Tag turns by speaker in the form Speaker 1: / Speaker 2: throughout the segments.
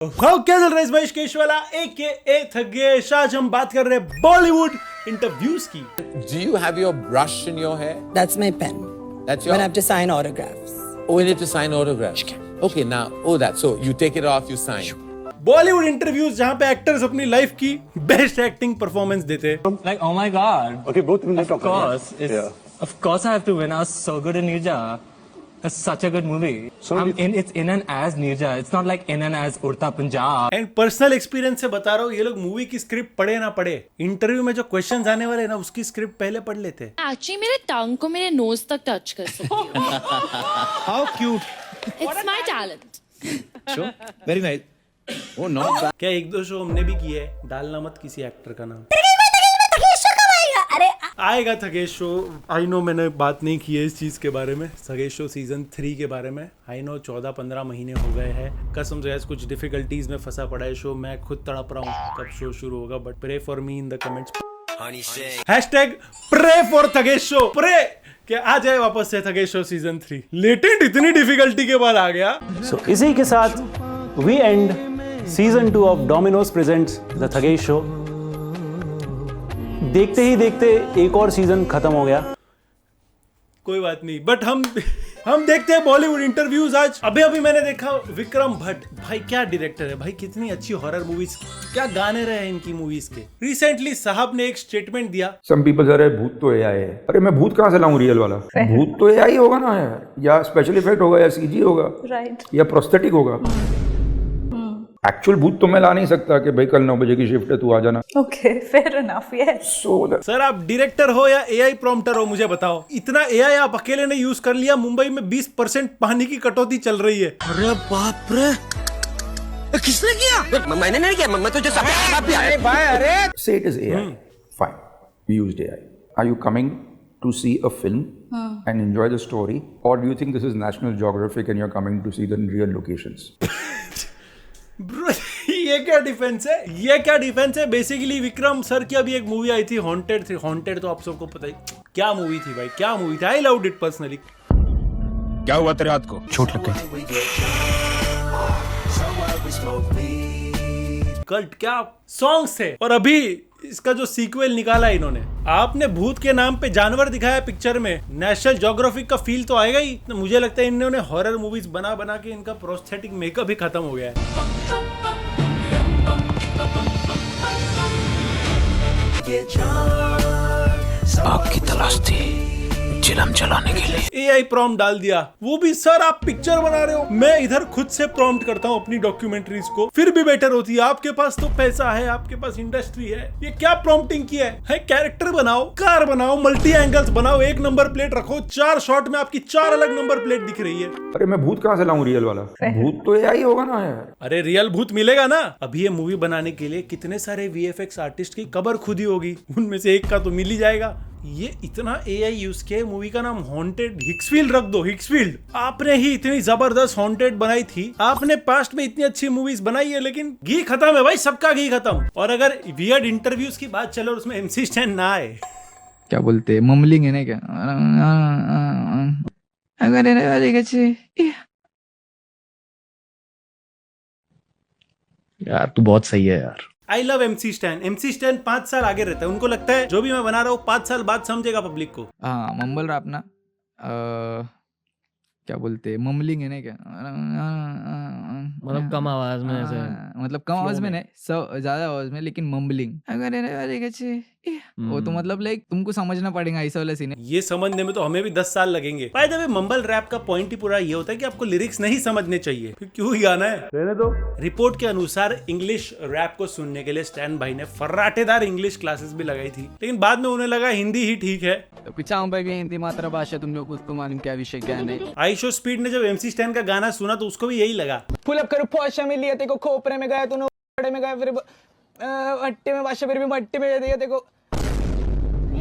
Speaker 1: क्या चल रहा है इस महेश केशवाला AKA थगेश। आज हम बात कर रहे हैं बॉलीवुड इंटरव्यूज की।
Speaker 2: Do you have your brush in your hair?
Speaker 3: That's my pen.
Speaker 2: That's your.
Speaker 3: When I have to sign autographs.
Speaker 2: Oh, you need to sign autographs. Okay, now, that. So you take it off, you sign.
Speaker 1: Bollywood interviews जहां पे actors अपनी life की best acting performance देते हैं।
Speaker 4: Like, oh my god.
Speaker 5: Okay, both minutes.
Speaker 4: Of course. Of course I have to win. I was so good in Nirja. It's such a good movie. It's in and as Nirja. It's not like in and as Urta Punjab.
Speaker 1: And personal experience से बता रहा हूँ, ये लोग movie की script पढ़े ना पढ़े, इंटरव्यू में जो क्वेश्चंस आने वाले हैं ना उसकी स्क्रिप्ट पहले पढ़ लेते हैं।
Speaker 6: एक्चुअली मेरे टंग को मेरे नोज तक टच कर सकती हूँ।
Speaker 7: How cute.
Speaker 6: It's my talent.
Speaker 7: Sure. Very nice. Oh, not bad.
Speaker 1: क्या एक दो शो हमने भी किए है, डालना मत किसी एक्टर का नाम। आएगा थगेश शो। आई नो मैंने बात नहीं की है इस चीज के बारे में, थगेश शो सीजन 3 के बारे में। आई नो 14-15 महीने हो गए हैं, कसम से कुछ डिफिकल्टीज में फंसा पड़ा है शो। मैं खुद तड़प रहा हूँ कब शो शुरू होगा, but pray for me in the comments. Hashtag pray for Thugesh show. Pray कि आ जाए वापस से थगेश शो सीजन 3। लेटेंट इतनी डिफिकल्टी के बाद आ गया।
Speaker 8: सो इसी के साथ we end season 2 of Domino's presents the Thugesh show. देखते ही देखते एक और सीजन खत्म हो गया।
Speaker 1: कोई बात नहीं, बट हम देखते हैं बॉलीवुड इंटरव्यूज। आज अभी मैंने देखा विक्रम भट्ट। भाई क्या डायरेक्टर है भाई, कितनी अच्छी हॉरर मूवीज, क्या गाने रहे हैं इनकी मूवीज के। रिसेंटली साहब ने एक स्टेटमेंट दिया।
Speaker 9: सम पीपल कह रहे हैं भूत तो एआई है। अरे मैं भूत कहाँ से लाऊं रियल वाला? भूत तो एआई होगा ना यार, या स्पेशल इफेक्ट होगा, या सीजी होगा, या प्रोस्थेटिक होगा। एक्चुअल भूत तो मैं ला नहीं सकता कि भाई कल 9 बजे की शिफ्ट है तू आ जाना।
Speaker 10: Okay, fair enough, yes.
Speaker 1: Sir आप डायरेक्टर हो या एआई प्रॉम्प्टर हो, मुझे बताओ। इतना एआई आप अकेले ने यूज कर लिया, मुंबई में 20% पानी की कटौती चल रही है।
Speaker 7: अरे बाप रे, किसने किया? मैंने नहीं किया, मैं तो जस्ट अरे भाई अरे।
Speaker 9: Say it is AI. Fine. We used AI. Are you coming to see a film and enjoy the story, or do you think this is National Geographic and you're coming to see the real locations?
Speaker 1: Bro ये क्या defence है? Basically Vikram sir की अभी एक movie आई थी, haunted थी। Haunted तो आप सबको पता ही क्या मूवी थी भाई, क्या मूवी थी। I loved it personally.
Speaker 7: क्या हुआ तेरे हाथ को? चोट लग गई।
Speaker 1: कल्ट क्या सॉन्ग्स थे। और अभी इसका जो सीक्वल निकाला इन्होंने, आपने भूत के नाम पे जानवर दिखाया पिक्चर में, नेशनल ज्योग्राफिक का फील तो आएगा ही। मुझे लगता है इन्होंने हॉरर मूवीज बना के इनका प्रोस्थेटिक मेकअप ही खत्म हो गया है।
Speaker 7: आपकी तलाश थी चिलम चलाने के लिए।
Speaker 1: एआई प्रॉम्प्ट डाल दिया, वो भी सर आप पिक्चर बना रहे हो। मैं इधर खुद से प्रॉम्प्ट करता हूँ अपनी डॉक्यूमेंट्रीज को, फिर भी बेटर होती है। आपके पास तो पैसा है, आपके पास इंडस्ट्री है, ये क्या प्रॉम्प्टिंग किया है? कैरेक्टर बनाओ, कार बनाओ, मल्टी एंगल्स बनाओ, एक नंबर प्लेट रखो, 4 शॉट में आपकी 4 अलग नंबर प्लेट दिख रही है।
Speaker 9: अरे मैं भूत कहाँ से लाऊं रियल वाला? भूत तो एआई होगा ना यार।
Speaker 1: अरे रियल भूत मिलेगा ना। अभी ये मूवी बनाने के लिए कितने सारे VFX आर्टिस्ट की कबर खुदी होगी, उनमें से एक का तो मिल ही जाएगा। ये इतना एआई यूज किया, मूवी का नाम हॉन्टेड। हिक्सफील्ड रख दो, हिक्सफील्ड। आपने ही इतनी जबरदस्त हॉन्टेड बनाई थी, आपने पास्ट में इतनी अच्छी मूवीज बनाई है, लेकिन घी खत्म है भाई, सबका घी खत्म। और अगर वियर्ड इंटरव्यूज की बात चले और उसमें MC स्टैन ना आए,
Speaker 11: क्या बोलते हैं, मम्बलिंग है ना क्या? यार तू बहुत सही है यार।
Speaker 1: आई लव MC स्टैन 5 साल आगे रहता है। उनको लगता है जो भी मैं बना रहा हूँ 5 साल बाद समझेगा पब्लिक को।
Speaker 11: हाँ मम्बल रैप ना, क्या बोलते हैं, मम्बलिंग है ना क्या?
Speaker 4: मतलब कम आवाज में ऐसे,
Speaker 11: मतलब कम आवाज में नहीं, सब ज्यादा आवाज में, लेकिन मम्बलिंग। वो तो मतलब लाइक तुमको समझना पड़ेगा ऐसा वाला सीन है।
Speaker 1: ये समझने में तो हमें भी 10 साल लगेंगे। By the way mumble rap का पॉइंट ही पूरा ये होता है कि आपको लिरिक्स नहीं समझने चाहिए, फिर क्यों ही गाना है, रहने दो। रिपोर्ट के अनुसार इंग्लिश रैप को सुनने के लिए स्टैन भाई ने फर्राटेदार इंग्लिश क्लासेस भी लगाई थी, लेकिन बाद में उन्हें लगा हिंदी ही ठीक है।
Speaker 11: हिंदी मातृभाषा, तुम लोग को मालूम क्या विषय क्या नहीं।
Speaker 1: आईशो स्पीड ने जब MC स्टैन का गाना सुना तो उसको भी यही लगा।
Speaker 3: पुल अप करो पौशा में लिया तेको, खोपरे में गया तूने, बड़े में गया, फिर मट्टी में बादशाह, फिर भी मट्टी में दिया तेको।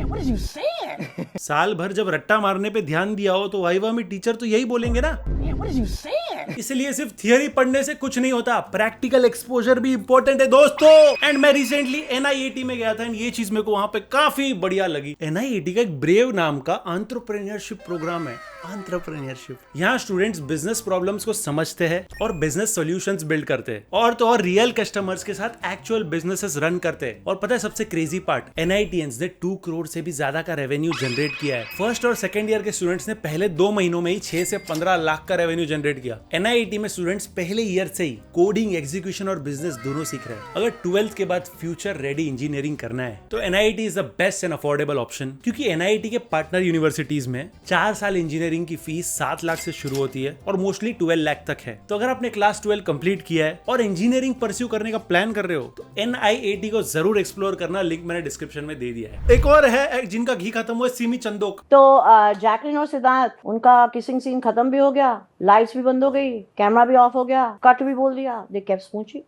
Speaker 3: What is you saying?
Speaker 1: साल भर जब रट्टा मारने पे ध्यान दिया हो तो वाइवा में टीचर तो यही बोलेंगे ना।
Speaker 3: What is you saying?
Speaker 1: इसलिए सिर्फ थियरी पढ़ने से कुछ नहीं होता, प्रैक्टिकल एक्सपोजर भी इंपॉर्टेंट है दोस्तों। एंड मैं रिसेंटली NIET में गया था एंड ये चीज मेरे को वहां पे काफी बढ़िया लगी। NIET का एक ब्रेव नाम का एंटरप्रेन्योरशिप प्रोग्राम है। एंटरप्रेन्योरशिप, यहाँ स्टूडेंट्स बिजनेस प्रॉब्लम्स को समझते हैं और बिजनेस सॉल्यूशंस बिल्ड करते हैं, और तो और रियल कस्टमर्स के साथ एक्चुअल बिजनेसेस रन करते हैं। और पता है सबसे क्रेजी पार्ट, NITians ने 2 करोड़ से भी ज्यादा का रेवेन्यू जनरेट किया है। फर्स्ट और सेकंड ईयर के स्टूडेंट्स ने पहले 2 महीनों में ही 6 से 15 लाख का रेवेन्यू जनरेट किया। NIT में स्टूडेंट्स पहले ईयर से ही कोडिंग, एग्जीक्यूशन और बिजनेस दोनों सीख रहे हैं। अगर 12th के बाद फ्यूचर रेडी इंजीनियरिंग करना है तो NIT is the best and affordable option, क्योंकि NIT के पार्टनर यूनिवर्सिटीज में 4 साल इंजीनियरिंग की फीस 7 लाख से शुरू होती है और मोस्टली 12 लाख तक है। तो अगर आपने क्लास 12 कंप्लीट किया है और इंजीनियरिंग परस्यू करने का प्लान कर रहे हो तो NIAT को जरूर एक्सप्लोर करना, लिंक मैंने डिस्क्रिप्शन में दे दिया है। एक और है जिनका घी खत्म हुआ, सिमी चंदोक।
Speaker 5: तो जैकलिन और सिद्धार्थ, उनका किसिंग सीन खत्म भी हो गया, लाइट्स भी बंद हो गई, कैमरा भी ऑफ हो गया, कट भी बोल दिया, दे केप्ट स्मूची।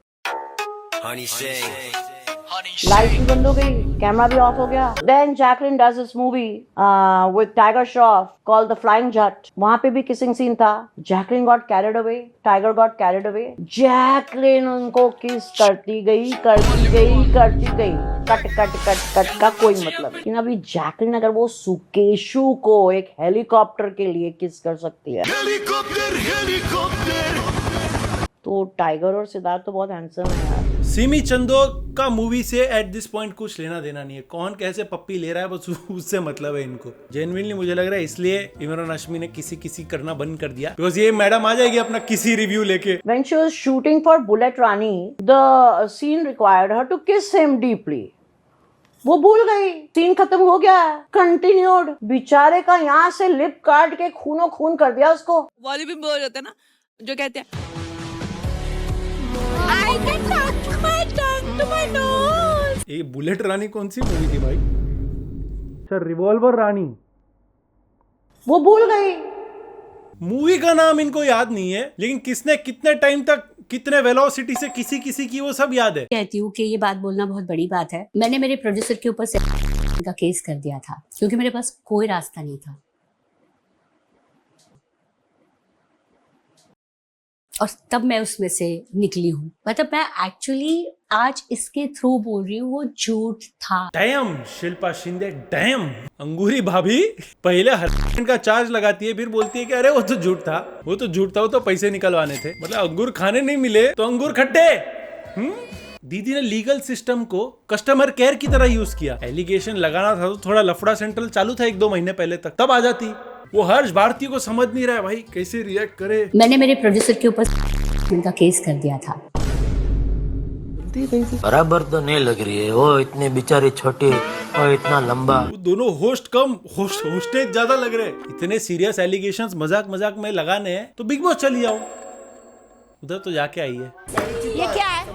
Speaker 5: लाइट्स भी बंद हो गई, कैमरा भी ऑफ हो गया। Then Jacqueline does this movie with Tiger Shroff called the Flying Jatt. वहां पे भी किसिंग सीन था। Jacqueline got carried away, Tiger got carried away. Jacqueline उनको किस करती गई। कट कट कट कट का कोई मतलब। लेकिन अभी जैकलिन अगर वो सुकेशु को एक हेलीकॉप्टर के लिए किस कर सकती है, तो टाइगर और सिद्धार्थ तो बहुत हैंडसम है यार।
Speaker 1: सिमी चंदोक का मूवी से एट दिस पॉइंट कुछ लेना देना नहीं है। कौन कैसे पप्पी ले रहा है बस उससे मतलब है इनको। जेन्युइनली मुझे लग रहा है इसलिए इमरान हाशमी ने किसी करना बंद कर दिया, बिकॉज़ ये मैडम आ जाएगी अपना किसी रिव्यू लेके।
Speaker 5: When she was shooting for Bullet Rani, the scene required her to kiss him deeply. वो भूल गई, सीन खत्म हो गया, कंटिन्यूड। बेचारे का यहाँ से लिप काट के खूनो खून कर दिया उसको।
Speaker 10: वाली भी बोल जाते हैं ना, जो कहते हैं
Speaker 1: ये बुलेट रानी कौन सी मूवी थी भाई? सर रिवॉल्वर रानी,
Speaker 5: वो भूल गई।
Speaker 1: मूवी का नाम इनको याद नहीं है, लेकिन किसने कितने टाइम तक कितने वेलोसिटी से किसी की वो सब याद है।
Speaker 6: कहती हूँ कि ये बात बोलना बहुत बड़ी बात है। मैंने मेरे प्रोड्यूसर के ऊपर का केस कर दिया था क्योंकि मेरे पास कोई रास्ता नहीं था, और तब मैं उसमें से निकली हूँ। मतलब मैं एक्चुअली आज इसके थ्रू बोल रही हूँ, वो झूठ था।
Speaker 1: डैम शिल्पा शिंदे, डैम अंगूरी भाभी पहले हर का चार्ज लगाती है, फिर बोलती है कि अरे वो तो झूठ था, वो तो पैसे निकलवाने थे। मतलब अंगूर खाने नहीं मिले तो अंगूर खट्टे। दीदी ने लीगल सिस्टम को कस्टमर केयर की तरह यूज किया। एलिगेशन लगाना था तो थोड़ा लफड़ा सेंट्रल चालू था 1-2 महीने पहले तक, तब आ जाती। वो हर्ष भारती को समझ नहीं रहा है भाई, कैसे रिएक्ट करे।
Speaker 6: मैंने मेरे प्रोड्यूसर के ऊपर का केस कर दिया था।
Speaker 7: बराबर तो नहीं लग रही है, वो इतने बेचारे छोटे और इतना लंबा।
Speaker 1: वो दोनों होस्ट कम होस्टेज ज्यादा लग रहे। इतने सीरियस एलिगेशंस मजाक में लगाने हैं तो बिग बॉस चली जाओ, उधर तो जाके आई है।
Speaker 6: ये क्या है?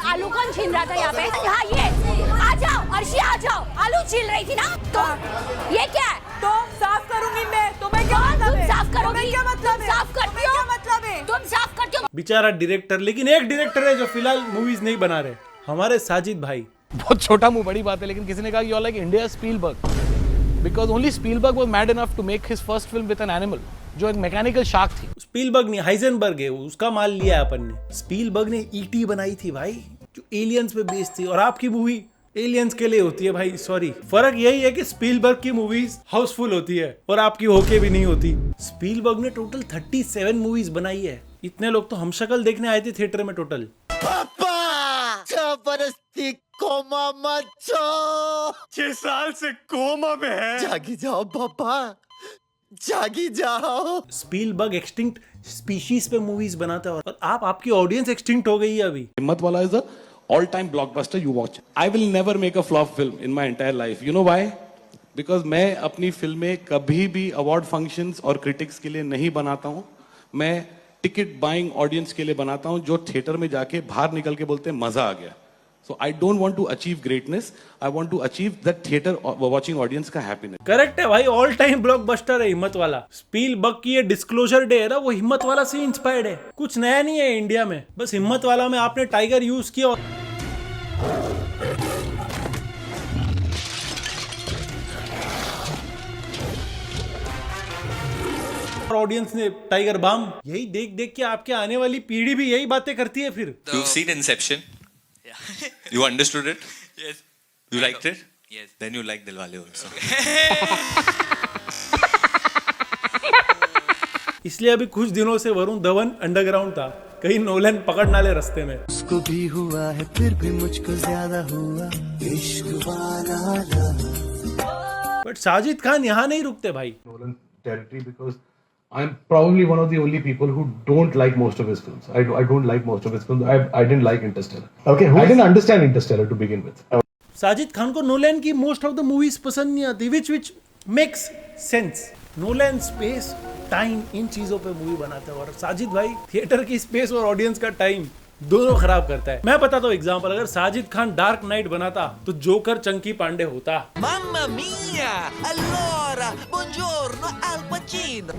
Speaker 6: आलू कौन छील रहा था यहाँ पे? हाँ ये, आ जाओ अर्शी आ जाओ, आलू छील रही थी ना। तो ये क्या है?
Speaker 10: तो साफ करूंगी मैं, तुम्हें क्या मतलब है?
Speaker 6: साफ करोगी?
Speaker 10: क्या मतलब है?
Speaker 6: साफ करती हो?
Speaker 10: क्या मतलब है?
Speaker 6: तुम साफ करती हो?
Speaker 1: बेचारा डायरेक्टर, लेकिन एक डायरेक्टर है जो फिलहाल मूवीज नहीं बना रहे, हमारे साजिद भाई।
Speaker 11: बहुत छोटा मुंह बड़ी बात है, लेकिन किसी ने कहा you are like India Spielberg, because only Spielberg was mad enough to make his first film with an animal, जो एक मैकेनिकल शार्क थी।
Speaker 1: स्पीलबर्ग नहीं, हाइजेनबर्ग है, उसका माल लिया है अपन ने। स्पीलबर्ग ने ईटी बनाई थी भाई, जो एलियंस पे बेस्ड थी, और आपकी मूवी एलियंस के लिए होती है भाई। सॉरी, फर्क यही है कि स्पीलबर्ग की मूवीज हाउसफुल होती है और आपकी होके भी नहीं होती। स्पीलबर्ग ने टोटल 37 मूवीज बनाई है। इतने लोग तो हम शक्ल देखने आए थे थिएटर में टोटल।
Speaker 7: पापा जबरदस्ती कोमा मत छो।
Speaker 1: 6 साल से कोमा में है।
Speaker 7: जागी जाओ पापा, जागी जाओ।
Speaker 1: स्पीलबर्ग एक्सटिंक्ट स्पीशीज पे मूवीज बनाता है, और आपकी ऑडियंस एक्सटिंक्ट हो गई है अभी।
Speaker 12: हिम्मत वाला is the all-time blockbuster you watch. I will never make a flop film in my entire life. You know why? Because मैं अपनी फिल्में कभी भी अवार्ड फंक्शंस और क्रिटिक्स के लिए नहीं बनाता हूँ। मैं टिकट बाइंग ऑडियंस के लिए बनाता हूँ, जो थिएटर में जाके बाहर निकल के बोलते हैं मजा आ गया। So I don't want to achieve greatness. I want to achieve that theater watching audience का happiness.
Speaker 1: करेक्ट है भाई, ऑल टाइम ब्लॉकबस्टर है हिम्मत वाला। स्पीलबर्ग की ये डिस्क्लोजर डे है ना, वो हिम्मत वाला से इंस्पायर्ड है। कुछ नया नहीं है इंडिया में, बस हिम्मत वाला में आपने टाइगर यूज किया ऑडियंस ने टाइगर बाम। यही देख देख के आपके आने वाली पीढ़ी भी यही बातें करती है फिर।
Speaker 13: You've seen Inception? Yeah. You understood it? Yes. You liked it? Yes. Then you like Dilwale also.
Speaker 1: इसलिए अभी कुछ दिनों से वरुण धवन अंडरग्राउंड था, कहीं नोलन पकड़ ना ले रास्ते में।
Speaker 7: उसको भी हुआ है फिर भी मुझको ज्यादा हुआ इश्क वाला।
Speaker 1: बट साजिद खान यहाँ नहीं रुकते भाई।
Speaker 12: Nolan territory because I'm probably one of the only people who don't like most of his films. I don't like most of his films. I didn't like Interstellar. Okay, I didn't understand Interstellar to begin with.
Speaker 1: Sajid Khan को Nolan की most of the movies पसंद नहीं आती, which makes sense. Nolan space time in चीजों पे movie बनाता है और साजिद भाई थिएटर की स्पेस और ऑडियंस का टाइम दोनों खराब करता है। मैं बताता हूँ एग्जांपल, अगर साजिद खान डार्क नाइट बनाता तो जोकर चंकी पांडे होता।
Speaker 7: Mamma mia! Allora, buongiorno Al Pacino.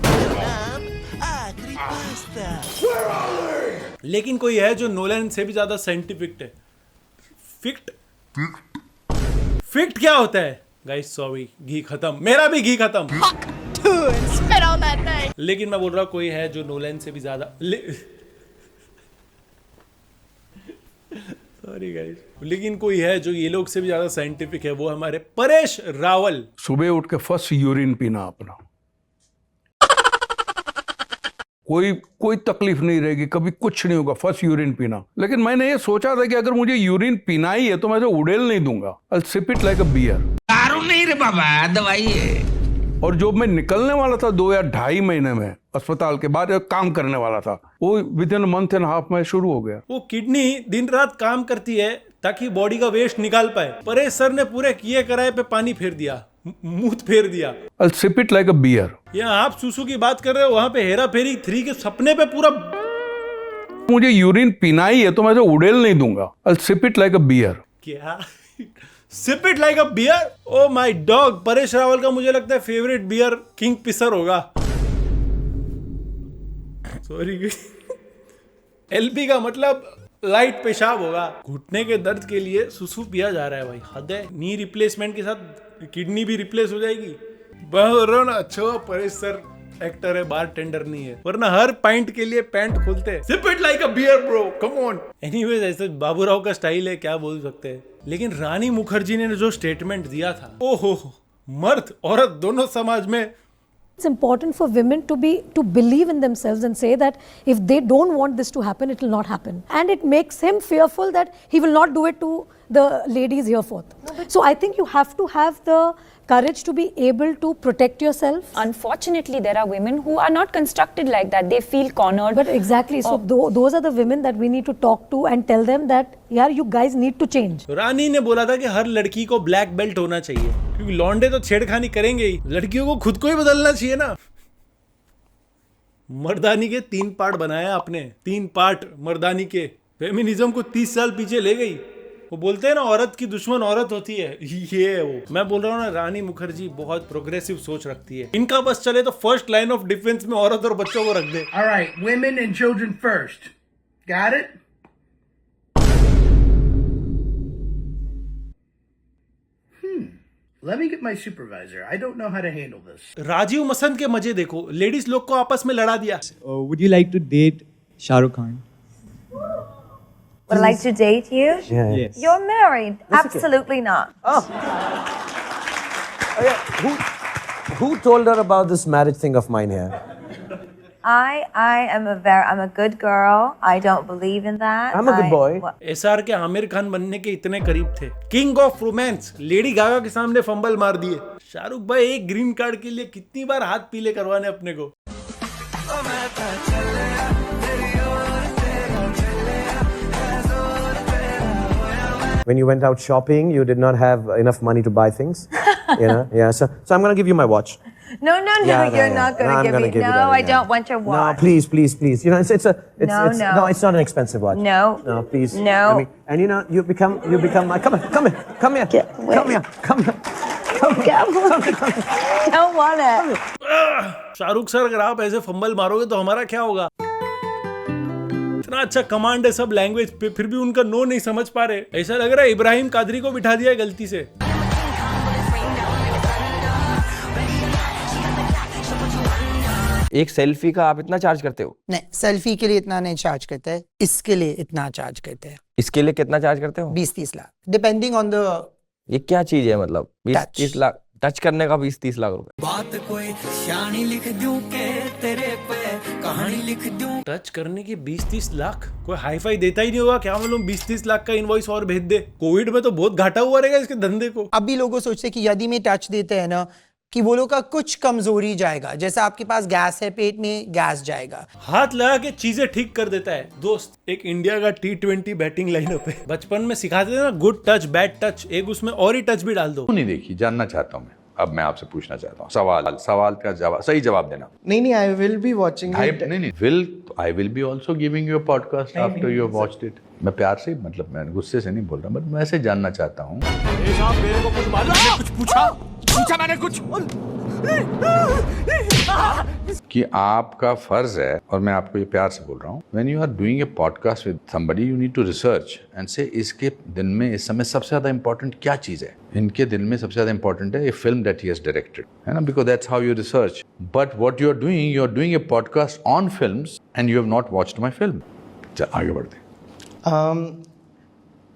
Speaker 1: लेकिन कोई है जो नोलन से भी ज्यादा साइंटिफिक है। फिक्ट क्या होता है गाइस? सॉरी, घी खत्म, मेरा भी घी खत्म। लेकिन मैं बोल रहा हूँ कोई है जो नोलन से भी ज्यादा सॉरी गाइस, लेकिन कोई है जो ये लोग से भी ज्यादा साइंटिफिक है, वो हमारे परेश रावल।
Speaker 9: सुबह उठ के फर्स्ट यूरिन पीना अपना, कोई तकलीफ नहीं रहेगी, कभी कुछ नहीं होगा, फर्स्ट यूरिन पीना। लेकिन मैंने ये सोचा था कि अगर मुझे यूरिन पीना ही है तो मैं तो उड़ेल नहीं दूंगा। I'll sip it like a beer।
Speaker 7: दारू नहीं रे बाबा, दवाई है।
Speaker 9: और जो मैं निकलने वाला था 2 या 2.5 महीने में अस्पताल के बाद काम करने वाला था, वो with in month and half में शुरू हो गया।
Speaker 1: वो किडनी दिन रात काम करती है ताकि बॉडी का वेस्ट निकाल पाए। परेश सर ने पूरे किए कराए पे पानी फेर दिया, मुंह फेर दिया।
Speaker 9: I'll sip it like a beer।
Speaker 1: यहाँ आप सुसु की बात कर रहे हो, वहां पे हेरा फेरी 3 के सपने पे पूरा
Speaker 9: मुझे यूरिन पीना ही है तो मैं तो उड़ेल नहीं दूंगा। I'll sip it like a beer।
Speaker 1: क्या sip it like a beer? Oh my dog, Paresh Rawal का मुझे लगता है फेवरेट बियर किंग पिसर होगा। सॉरी एलपी का मतलब लाइट पेशाब होगा। घुटने के दर्द के लिए सुसु पिया जा रहा है भाई, हद है। नी रिप्लेसमेंट के साथ किडनी भी रिप्लेस हो जाएगी। ना अच्छा परेश सर एक्टर है, बार टेंडर नहीं है, वरना हर पाइंट के लिए पैंट खोलते हैं। Sip it like a beer bro, come on. Anyways, ऐसे बाबूराव का स्टाइल है, क्या बोल सकते हैं। लेकिन रानी मुखर्जी ने जो स्टेटमेंट दिया था, ओहो, मर्द औरत दोनों समाज में
Speaker 14: It's important for women to believe in themselves and say that if they don't want this to happen, it will not happen. And it makes him fearful that he will not do it to the ladies hereforth. So I think you have to have the courage to be able to protect yourself.
Speaker 6: Unfortunately, there are women who are not constructed like that. They feel cornered.
Speaker 14: But exactly, so those are the women that we need to talk to and tell them that, yeah, you guys need to change.
Speaker 1: रानी ने बोला था कि हर लड़की को black belt होना चाहिए, क्योंकि लौंडे तो छेड़खानी करेंगे ही, लड़कियों को खुद को ही बदलना चाहिए ना। मर्दानी के 3 पार्ट बनाया आपने, 3 पार्ट मर्दानी के। फेमिनिज्म को 30 साल पीछे ले गई। वो बोलते हैं ना, औरत की दुश्मन औरत होती है, ये है वो। मैं बोल रहा हूँ ना, रानी मुखर्जी बहुत प्रोग्रेसिव सोच रखती है। इनका बस चले तो फर्स्ट लाइन ऑफ डिफेंस में औरत और बच्चों को रख दे।
Speaker 15: Alright, women and children first. Got it? Let me get my supervisor. I don't know how to handle this.
Speaker 1: Rajiv Masand के मजे देखो, लेडीज लोग को आपस में लड़ा दिया।
Speaker 16: Would you like to date Shah Rukh Khan?
Speaker 17: Would I like to date you?
Speaker 16: Yeah. Yes.
Speaker 17: You're married. Absolutely not.
Speaker 2: Oh. Who told her about this marriage thing of mine here?
Speaker 17: I'm a good girl. I don't believe in that.
Speaker 2: I'm a good boy.
Speaker 1: SR के आमिर खान बनने के इतने करीब थे। King of romance Lady Gaga के सामने fumble मार दिए। शाहरुख भाई एक ग्रीन कार्ड के लिए कितनी बार हाथ पीले करवाने अपने को।
Speaker 18: When you went out shopping, you did not have enough money to buy things. You know, yeah. So I'm gonna give you my watch.
Speaker 17: No, you're not going to give me. No, I don't want your watch.
Speaker 18: No, please. You know, it's not an expensive watch.
Speaker 17: No,
Speaker 18: please.
Speaker 17: No.
Speaker 18: And you know, you become my. Come here. Come here.
Speaker 17: Don't want it.
Speaker 1: Shahrukh sir, अगर आप ऐसे fumble मारोगे तो हमारा क्या होगा? इतना अच्छा कमांड है सब लैंग्वेज पे, फिर भी उनका नो नहीं समझ पा रहे। ऐसा लग रहा है इब्राहिम कादरी को बिठा दिया है गलती से।
Speaker 7: एक सेल्फी का आप इतना चार्ज करते हो?
Speaker 3: नहीं, सेल्फी के लिए इतना नहीं चार्ज करते हैं, इसके लिए इतना चार्ज करते हैं।
Speaker 7: इसके लिए कितना चार्ज करते हो?
Speaker 3: 20-30 लाख, डिपेंडिंग ऑन द।
Speaker 7: ये क्या चीज है, मतलब 20-30 लाख टच करने का 20-30 लाख रुपए?
Speaker 3: बात कोई शानी लिख दूं के तेरे पे कहानी लिख दूं।
Speaker 1: टच करने के 20-30 लाख कोई हाईफाई देता ही नहीं होगा, क्या मालूम 20-30 लाख का इनवॉइस और भेज दे। कोविड में तो बहुत घाटा हुआ रहेगा इसके धंधे को।
Speaker 3: अभी लोगों सोचते हैं कि यदि में टच देते हैं ना कि वो लोग का कुछ कमजोरी जाएगा, जैसे आपके पास गैस है पेट में, गैस जाएगा।
Speaker 1: हाथ लगा के चीजें ठीक कर देता है दोस्त। एक इंडिया का T20 बैटिंग लाइनअप है, बचपन में सिखाते थे ना, गुड टच बैड टच, एक उसमें और ही टच भी डाल दो।
Speaker 9: नहीं देखी, जानना चाहता हूँ मैं। अब मैं आपसे पूछना चाहता हूँ सवाल का जवाब, सही जवाब देना।
Speaker 3: नहीं, I will be watching.
Speaker 9: I will be also giving you a podcast after you have watched it. मैं प्यार से, मतलब मैं गुस्से से नहीं बोल रहा, बट मैं ऐसे जानना चाहता हूँ।
Speaker 11: मेरे को कुछ मालूम है? कुछ पूछा मैंने कुछ
Speaker 9: कि आपका फर्ज है, और मैं आपको ये प्यार से बोल रहा हूँ, when you are doing a podcast with somebody you need to research and से इसके दिल में इस समय सबसे ज्यादा इंपॉर्टेंट क्या चीज है। इनके दिल में सबसे ज्यादा इंपॉर्टेंट है a film that he has directed, है ना, because that's how you research. But what you are doing a podcast on films and you have not watched my film. चल आगे बढ़ते।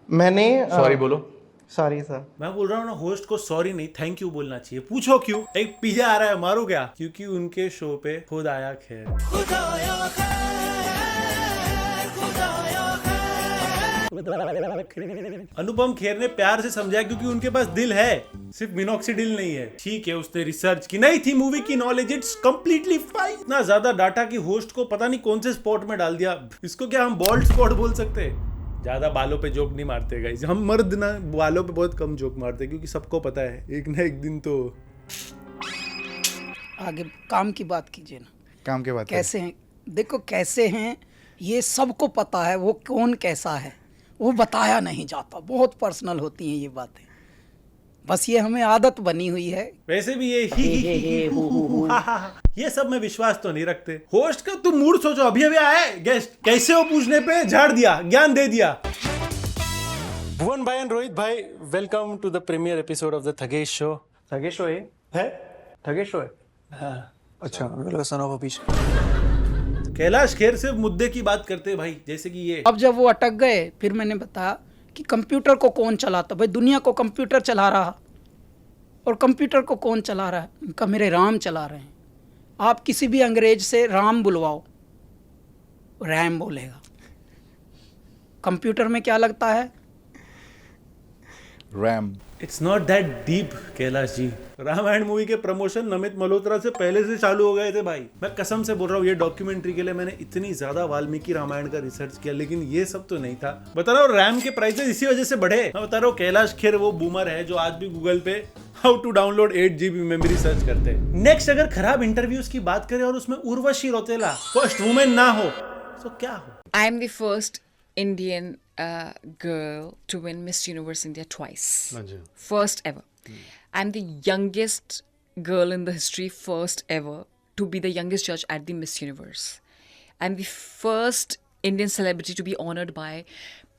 Speaker 3: मैंने
Speaker 9: सॉरी बोलो।
Speaker 3: Sorry sir.
Speaker 1: मैं बोल रहा हूँ ना, होस्ट को सॉरी नहीं थैंक यू बोलना चाहिए। पूछो क्यों? एक पिज़्ज़ा आ रहा है, मारो क्या? क्योंकि उनके शो पे खुद आया खैर। अनुपम खेर ने प्यार से समझाया क्योंकि उनके पास दिल है, सिर्फ मिनॉक्सिडिल नहीं है। ठीक है, उसने रिसर्च की नहीं थी मूवी की नॉलेज, इट्स कंप्लीटली फाइन। इतना ज्यादा डाटा की होस्ट को पता नहीं कौन से स्पॉट में डाल दिया। इसको क्या हम बॉल्ड स्पॉट बोल सकते हैं? ज्यादा बालों पे जोक नहीं मारते गाइस, हम मर्द ना बालों पे बहुत कम जोक मारते क्योंकि सबको पता है एक ना एक दिन तो।
Speaker 3: आगे काम की बात कीजिए ना।
Speaker 11: काम के बाद
Speaker 3: कैसे हैं? देखो कैसे हैं ये सबको पता है, वो कौन कैसा है वो बताया नहीं जाता, बहुत पर्सनल होती हैं ये बातें, बस ये हमें आदत बनी हुई है।
Speaker 1: वैसे भी ये ये सब में विश्वास तो नहीं रखते। होस्ट का तुम मूड सोचो, अभी अभी आया है गेस्ट, कैसे हो पूछने पे झाड़ दिया, ज्ञान दे दिया। भुवन भाई एंड रोहित भाई, welcome to the premiere episode of the Thugesh show.
Speaker 3: Thugesh show है? थगेश शो है?
Speaker 1: हाँ।
Speaker 3: अच्छा, son of a beach.
Speaker 1: Kailash Kher सिर्फ मुद्दे की बात करते हैं भाई, जैसे कि ये।
Speaker 3: अब जब वो अटक गए, फिर मैंने बताया कि कंप्यूटर को कौन चलाता, भाई दुनिया को कंप्यूटर चला रहा, और कंप्यूटर को कौन चला रहा है? उनका मेरे राम चला रहे हैं। आप किसी भी अंग्रेज से राम बुलवाओ, रैम बोलेगा। कंप्यूटर में क्या लगता है?
Speaker 11: RAM.
Speaker 1: It's not that deep Kailash ji. Ramayana movie के प्रमोशन नमित मल्होत्रा से पहले से चालू हो गए थे भाई। मैं कसम से बोल रहा हूँ, ये डॉक्यूमेंट्री के लिए मैंने इतनी ज्यादा वाल्मीकि रामायण का रिसर्च किया, लेकिन ये सब तो नहीं था। बता रहा हूँ रैम के प्राइसेस इसी वजह से बढ़े। मैं बता रहा हूँ कैलाश खेर वो बूमर है जो आज भी गूगल पे how to download 8 GB memory search करते हैं। नेक्स्ट, अगर खराब इंटरव्यूज की बात करें और उसमें उर्वशी रौतेला फर्स्ट वुमेन ना हो तो क्या हो?
Speaker 10: I am the first Indian girl to win Miss Universe India twice. First ever. I'm the youngest girl in the history, first ever, to be the youngest judge at the Miss Universe. I'm the first Indian celebrity to be honored by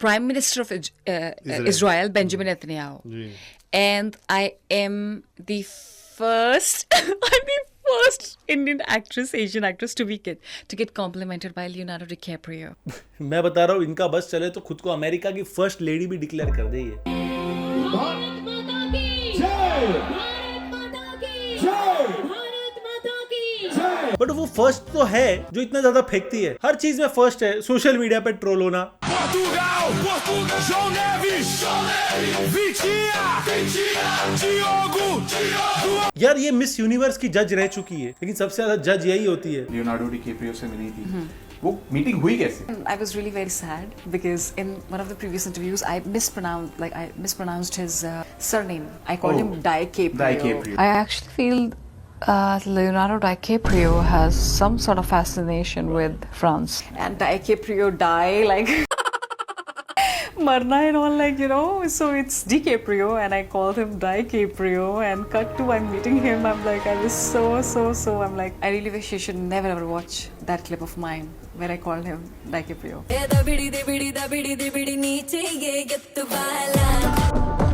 Speaker 10: Prime Minister of Israel, Benjamin Netanyahu. And I am the first Indian actress, Asian actress to get complimented by Leonardo DiCaprio.
Speaker 1: मैं बता रहा हूँ, इनका बस चले तो खुद को अमेरिका की फर्स्ट लेडी भी डिक्लेयर कर दे ये। बट वो फर्स्ट तो है जो इतना ज्यादा फेंकती है, हर चीज में फर्स्ट है। सोशल मीडिया पे ट्रोल होना, यार ये मिस यूनिवर्स की जज रह चुकी है, लेकिन सबसे ज्यादा जज यही होती है।
Speaker 11: लियोनार्डो डिकैप्रियो से मिली थी, वो मीटिंग हुई कैसे?
Speaker 10: I was really very sad because in one of the previous interviews I mispronounced his surname. I called him DiCaprio. I actually feel Leonardo DiCaprio has some sort of fascination with France. And DiCaprio like Marna and all, like, you know, so it's DiCaprio and I called him DiCaprio, and cut to I'm meeting him. I'm like, I was so I'm like, I really wish you should never ever watch that clip of mine where I called him DiCaprio.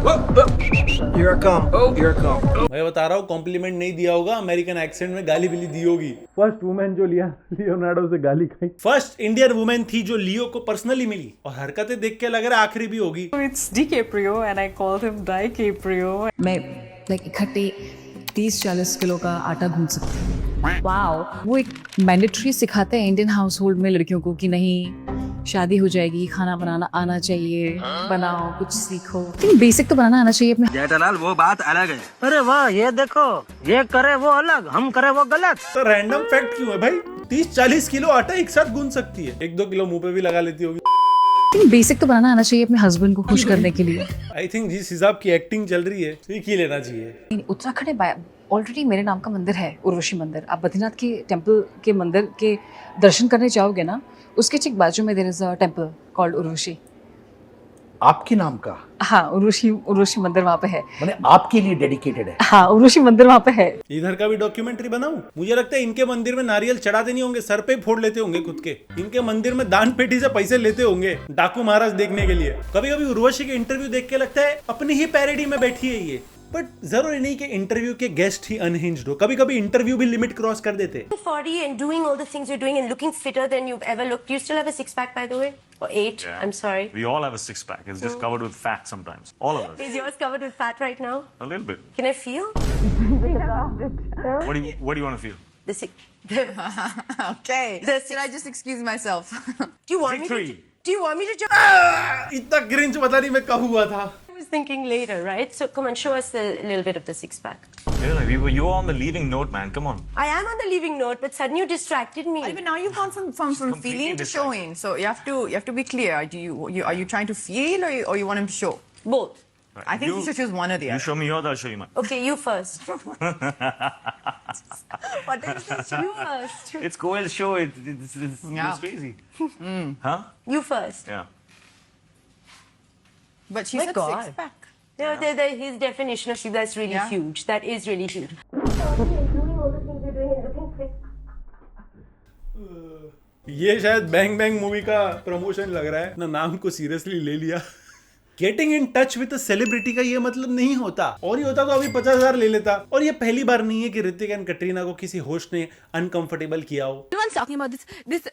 Speaker 1: Here I come. Here I come. मैं बता रहा हूँ complement नहीं दिया होगा, American accent में गाली बिली दी होगी। फर्स्ट वुमेन जो लियोनार्डो से गाली खाई, फर्स्ट इंडियन वुमेन थी जो लियो को पर्सनली मिली, और हरकतें देख के लग रहा है आखिरी भी होगी।
Speaker 10: It's DiCaprio and I called him DiCaprio. मैं इकट्ठे 30-40 किलो का आटा गूंथ सकती हूँ। वाओ, वो एक मैंडेटरी सिखाते हैं इंडियन हाउस होल्ड में लड़कियों को कि नहीं शादी हो जाएगी, खाना बनाना आना चाहिए, बनाओ, कुछ सीखो। बेसिक तो बनाना आना चाहिए अपने।
Speaker 7: जेठालाल वो बात अलग है। अरे वाह, ये देखो, ये करे वो अलग, हम करे वो गलत।
Speaker 1: तो रैंडम फैक्ट क्यों है भाई? 30-40 किलो आटा एक साथ गूंथ सकती है, 1-2 किलो मुंह पे भी लगा लेती होगी।
Speaker 10: बेसिक तो बनाना आना चाहिए अपने हस्बैंड को खुश करने के लिए।
Speaker 1: आई थिंक जिस हिसाब की एक्टिंग चल रही है सीख ही लेना चाहिए।
Speaker 10: उत्तराखंड में ऑलरेडी मेरे नाम का मंदिर है, उर्वशी मंदिर। आप बद्रीनाथ के टेम्पल के मंदिर के दर्शन करने जाओगे ना, उसके ठीक बाजू में there is a temple called Urvashi.
Speaker 11: आपके नाम का?
Speaker 10: हाँ, उर्वशी मंदिर वहाँ पे है।
Speaker 11: मैंने आपके लिए डेडिकेटेड है।
Speaker 10: हाँ, उर्वशी मंदिर वहाँ पे है।
Speaker 1: इधर का भी डॉक्यूमेंट्री बनाऊं? मुझे लगता है इनके मंदिर में नारियल चढ़ाते नहीं होंगे, सर पे फोड़ लेते होंगे खुद के। इनके मंदिर में दान पेटी से पैसे लेते होंगे डाकू महाराज देखने के लिए। कभी कभी उर्वशी के इंटरव्यू देख के लगता है अपनी ही पैरोडी में बैठी है ये, बट जरूरी नहीं कि इंटरव्यू के गेस्ट ही अनहिंज्ड हो, कभी कभी इंटरव्यू भी लिमिट क्रॉस कर देते।
Speaker 19: 40 and doing all the things you're doing and looking fitter than you've ever looked. Do you still have a 6-pack, by the way? Or 8?
Speaker 20: Yeah.
Speaker 19: I'm sorry.
Speaker 20: We all have a 6-pack. It's just covered with fat sometimes. All of us.
Speaker 19: Is yours covered with fat right now?
Speaker 20: A little bit.
Speaker 19: Can I feel?
Speaker 20: What do you want to feel?
Speaker 19: The six.
Speaker 17: Okay. Should I just excuse myself?
Speaker 19: Do you want me
Speaker 20: Three.
Speaker 19: to? Do you want me to jump?
Speaker 1: इतना cringe पता नहीं मैं कब हुआ था।
Speaker 19: I was thinking later, right? So come on, show us a little bit of the 6-pack.
Speaker 20: Yeah, you were on the leaving note, man. Come on.
Speaker 19: I am on the leaving note, but suddenly you distracted me.
Speaker 17: But now you've gone from feeling to showing. So you have to be clear. Are you trying to feel or you want him to show?
Speaker 19: Both.
Speaker 20: Right.
Speaker 17: I think you should choose one or the other.
Speaker 20: You show me yours, I'll show you mine.
Speaker 19: Okay, you first.
Speaker 17: What is this?
Speaker 19: You first.
Speaker 20: It's Koel's show. It's crazy. Huh?
Speaker 19: You first.
Speaker 20: Yeah.
Speaker 17: But she
Speaker 19: My
Speaker 17: said
Speaker 19: God.
Speaker 17: 6-pack.
Speaker 19: No, his definition of sheep, that's really huge. That is really huge.
Speaker 1: ये शायद bang bang movie का promotion लग रहा है ना, नाम को seriously ले लिया। Getting in touch with celebrity का ये मतलब नहीं होता, और ये होता तो अभी 50,000 ले लेता। और ये पहली बार नहीं है कि ऋतिक एंड कटरीना को किसी होस्ट ने अनकंफर्टेबल किया हो।
Speaker 6: Everyone's talking about this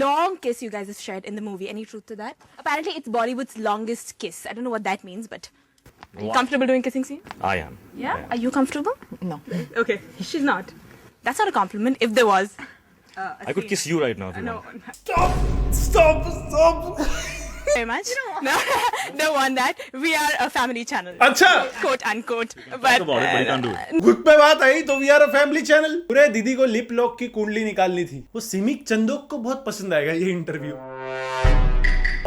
Speaker 6: long kiss you guys have shared in the movie. Any truth to that? Apparently, it's Bollywood's longest kiss. I don't know what that means, but are you comfortable doing kissing scene?
Speaker 20: I am.
Speaker 6: Yeah? Are you comfortable?
Speaker 17: No.
Speaker 6: Okay, she's not. That's not a compliment. If there was,
Speaker 20: I could kiss you right now. If you want.
Speaker 1: Stop.
Speaker 6: very much. No, don't want that. We are a family channel.
Speaker 1: अच्छा,
Speaker 6: quote unquote.
Speaker 20: Talk about it, but you can't do it.
Speaker 1: गुट पे बात आई तो we are a family channel. पूरे दीदी को lip lock की कुंडली निकालनी थी। वो सिमिक चंदोक को बहुत पसंद आएगा ये इंटरव्यू।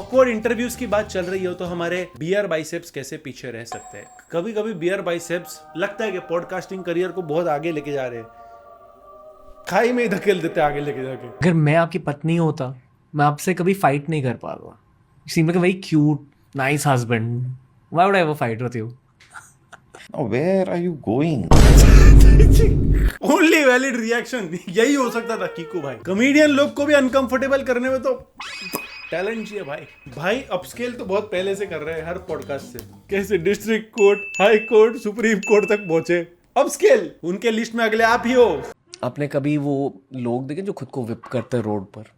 Speaker 1: ऑकवर्ड इंटरव्यूज की बात चल रही हो तो हमारे बियर बाइसेप्स कैसे पीछे रह सकते हैं। कभी कभी बियर बाइसेप्स लगता है कि पॉडकास्टिंग करियर को बहुत आगे लेके जा रहे हैं, खाई में ही धकेल देते आगे लेके जाके।
Speaker 4: अगर मैं आपकी पत्नी होता, मैं आपसे कभी फाइट नहीं कर पाता। You seem like a very cute, nice husband. Why would I ever fight with you?
Speaker 13: Oh, where are you going?
Speaker 1: Only valid reaction यही हो सकता था कीकू भाई। कॉमेडियन लोग को भी अनकंफर्टेबल करने में तो टैलेंट चाहिए भाई। अपस्केल तो बहुत पहले से कर रहे हैं हर पॉडकास्ट से। कैसे district court, high court, supreme court तक पहुंचे। अपस्केल उनके लिस्ट में अगले आप ही हो।
Speaker 4: आपने कभी वो लोग देखे जो खुद को विप करते हैं रोड पर?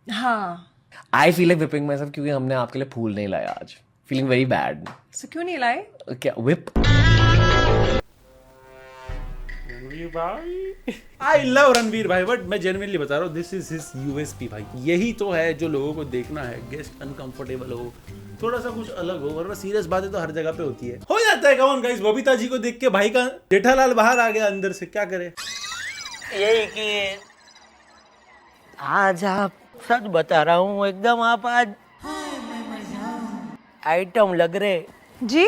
Speaker 10: हाँ।
Speaker 4: I feel like whipping myself क्योंकि हमने आपके लिए फूल नहीं लाया आज। Feeling very bad.
Speaker 10: So क्यों नहीं लाए?
Speaker 4: क्या whip?
Speaker 1: I love रणवीर भाई, बट मैं जेन्युइनली बता रहा हूँ दिस इज हिज USP भाई। यही तो है जो लोगों को देखना है। गेस्ट अनकंफर्टेबल हो, थोड़ा सा कुछ अलग हो, वरना सीरियस बातें तो हर जगह पे होती है। हो जाता है। कौन गाइस, बबीता जी को देख के भाई का जेठालाल बाहर आ गया अंदर से। क्या करे?
Speaker 7: यही कि आज आप सच बता रहा हूँ, एकदम आप आज आइटम लग रहे
Speaker 17: जी।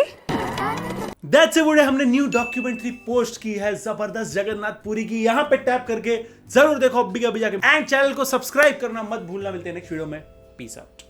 Speaker 1: That's it, हमने न्यू डॉक्यूमेंट्री पोस्ट की है जबरदस्त जगन्नाथपुरी की। यहाँ पे टैप करके जरूर देखो अभी जाके, एंड चैनल को सब्सक्राइब करना मत भूलना। मिलते हैं नेक्स्ट वीडियो में। Peace out.